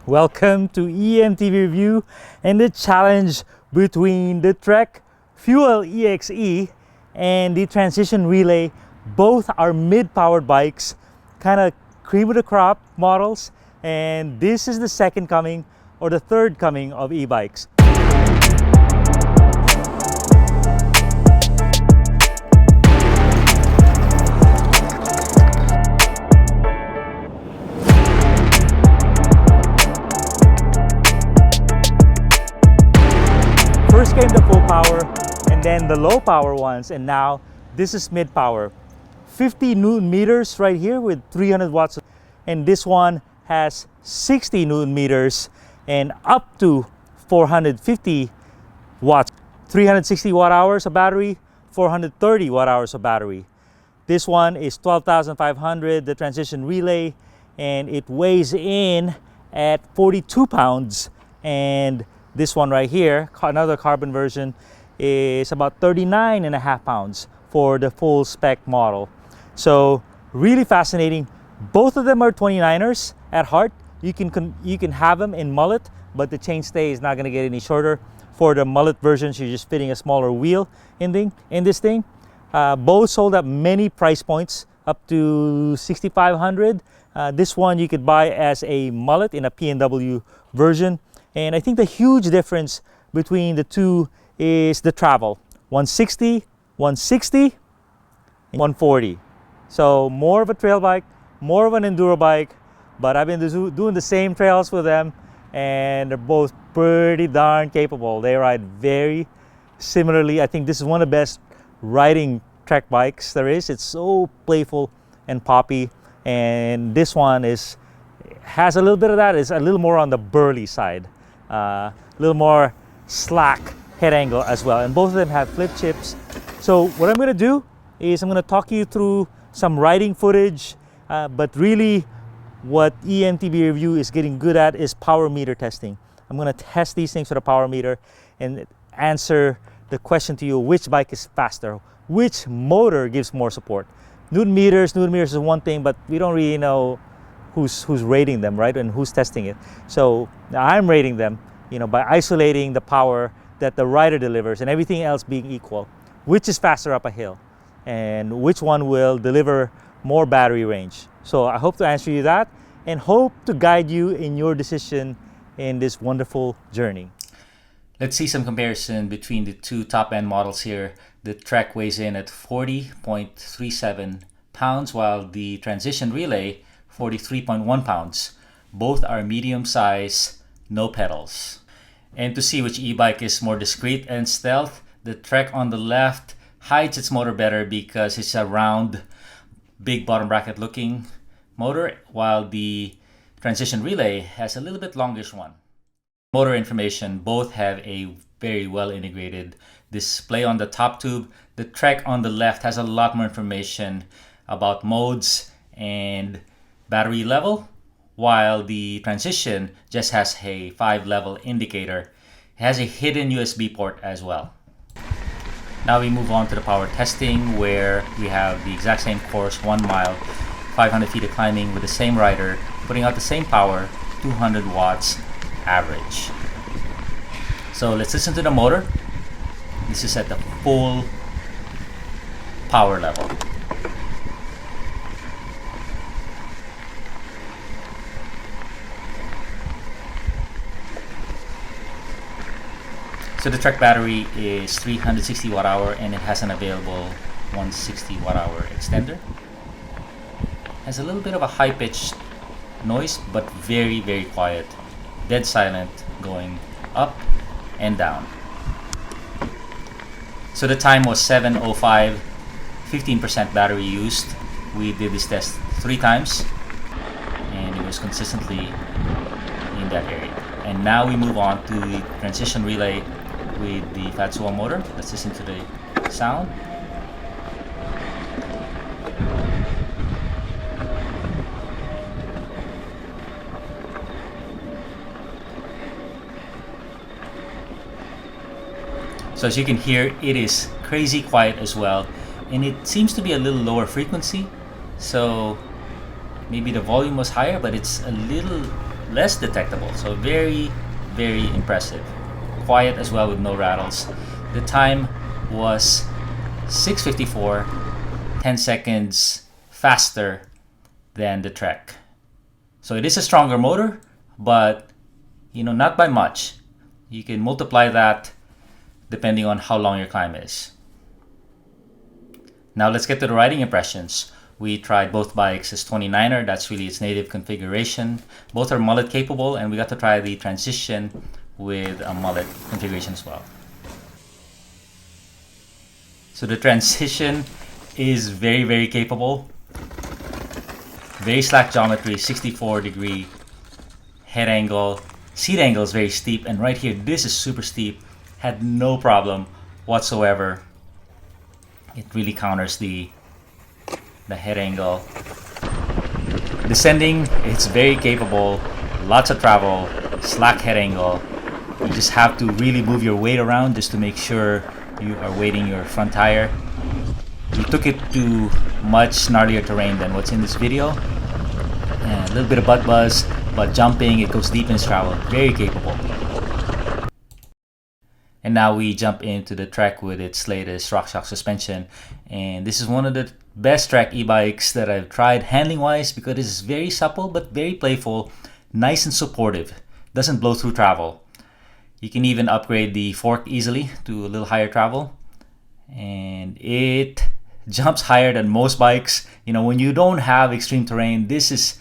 Welcome to E-MTB review and the challenge between the Trek Fuel EXE and the Transition Relay. Both are mid-powered bikes, kind of cream of the crop models, and this is the second coming or the third coming of e-bikes. First came the full power and then the low power ones, and now this is mid power. 50 Newton meters right here with 300 watts, and this one has 60 Newton meters and up to 450 watts. 360 watt hours of battery, 430 watt hours of battery. This one is 12,500, the Transition Relay, and it weighs in at 42 pounds. And this one right here, another carbon version, is about 39.5 pounds for the full spec model. So really fascinating. Both of them are 29ers at heart. You can have them in mullet, but the chainstay is not going to get any shorter. For the mullet versions, you're just fitting a smaller wheel in this thing. Both sold at many price points, up to 6,500. This one you could buy as a mullet in a P&W version. And I think the huge difference between the two is the travel. 160, 160, 140. So more of a trail bike, more of an enduro bike, but I've been doing the same trails with them, and they're both pretty darn capable. They ride very similarly. I think this is one of the best riding Trek bikes there is. It's so playful and poppy, and this one has a little bit of that. It's a little more on the burly side. A little more slack head angle as well, and both of them have flip chips. So what I'm going to do is I'm going to talk you through some riding footage, but really what E-MTB review is getting good at is power meter testing. I'm going to test these things with a power meter and answer the question to you: which bike is faster, which motor gives more support. Newton meters is one thing, but we don't really know who's rating them, right? And who's testing it. So I'm rating them, by isolating the power that the rider delivers and everything else being equal. Which is faster up a hill and which one will deliver more battery range. So I hope to answer you that and hope to guide you in your decision in this wonderful journey. Let's see some comparison between the two top-end models here. The Trek weighs in at 40.37 pounds, while the Transition Relay 43.1 pounds. Both are medium size, no pedals. And to see which e-bike is more discreet and stealth, the Trek on the left hides its motor better because it's a round, big bottom bracket looking motor, while the Transition Relay has a little bit longish one. Motor information, both have a very well integrated display on the top tube. The Trek on the left has a lot more information about modes and battery level, while the Transition just has a 5-level indicator. It has a hidden USB port as well. Now we move on to the power testing, where we have the exact same course, 1 mile, 500 feet of climbing with the same rider, putting out the same power, 200 watts average. So let's listen to the motor. This is at the full power level. So the Trek battery is 360 watt hour and it has an available 160 watt hour extender. Has a little bit of a high pitched noise, but very, very quiet. Dead silent going up and down. So the time was 7:05, 15% battery used. We did this test 3 times and it was consistently in that area. And now we move on to the Transition Relay with the Fazua motor. Let's listen to the sound. So as you can hear, it is crazy quiet as well, and it seems to be a little lower frequency, so maybe the volume was higher, but it's a little less detectable. So very, very impressive. Quiet as well with no rattles. The time was 6:54, 10 seconds faster than the Trek. So it is a stronger motor, but not by much. You can multiply that depending on how long your climb is. Now let's get to the riding impressions. We tried both bikes as 29er, that's really its native configuration. Both are mullet capable, and we got to try the transition with a mullet configuration as well. So the transition is very, very capable. Very slack geometry, 64-degree head angle. Seat angle is very steep, and right here, this is super steep. Had no problem whatsoever. It really counters the head angle. Descending, it's very capable. Lots of travel, slack head angle. You just have to really move your weight around just to make sure you are weighting your front tire. We took it to much gnarlier terrain than what's in this video. And a little bit of butt buzz, but jumping, it goes deep in its travel. Very capable. And now we jump into the Trek with its latest RockShox suspension. And this is one of the best Trek e-bikes that I've tried handling-wise, because it's very supple but very playful, nice and supportive. Doesn't blow through travel. You can even upgrade the fork easily to a little higher travel. And it jumps higher than most bikes. When you don't have extreme terrain, this is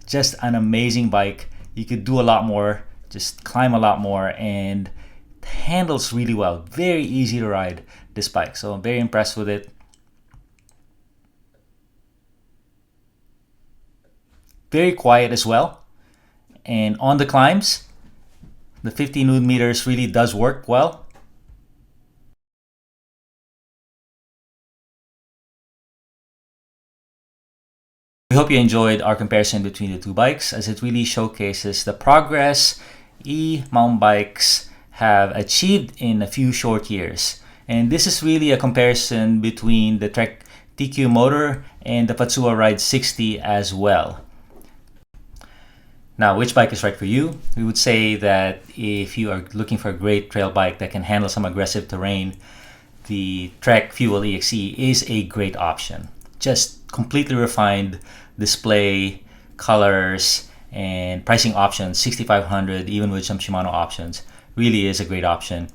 just an amazing bike. You could do a lot more, just climb a lot more, and handles really well. Very easy to ride, this bike. So I'm very impressed with it. Very quiet as well. And on the climbs, the 50 Newton meters really does work well. We hope you enjoyed our comparison between the two bikes, as it really showcases the progress e-mountain bikes have achieved in a few short years. And this is really a comparison between the Trek TQ motor and the Fazua Ride 60 as well. Now, which bike is right for you? We would say that if you are looking for a great trail bike that can handle some aggressive terrain, the Trek Fuel EXE is a great option. Just completely refined display, colors, and pricing options, $6,500, even with some Shimano options. Really is a great option.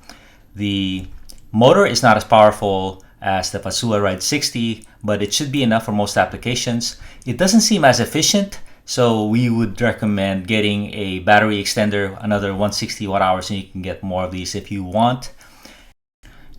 The motor is not as powerful as the Fazua Ride 60, but it should be enough for most applications. It doesn't seem as efficient, so we would recommend getting a battery extender, another 160 watt hours, and you can get more of these if you want.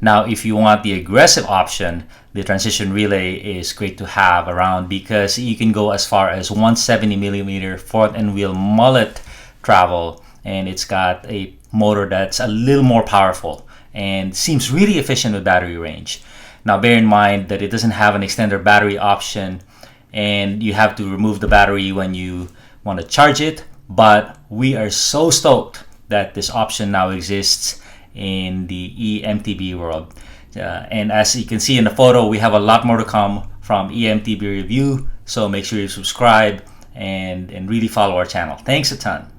Now, if you want the aggressive option, the transition relay is great to have around, because you can go as far as 170mm fourth end wheel mullet travel, and it's got a motor that's a little more powerful and seems really efficient with battery range. Now, bear in mind that it doesn't have an extender battery option, and you have to remove the battery when you want to charge it, but we are so stoked that this option now exists in the E-MTB world. And as you can see in the photo, we have a lot more to come from E-MTB review, so make sure you subscribe and really follow our channel. Thanks a ton.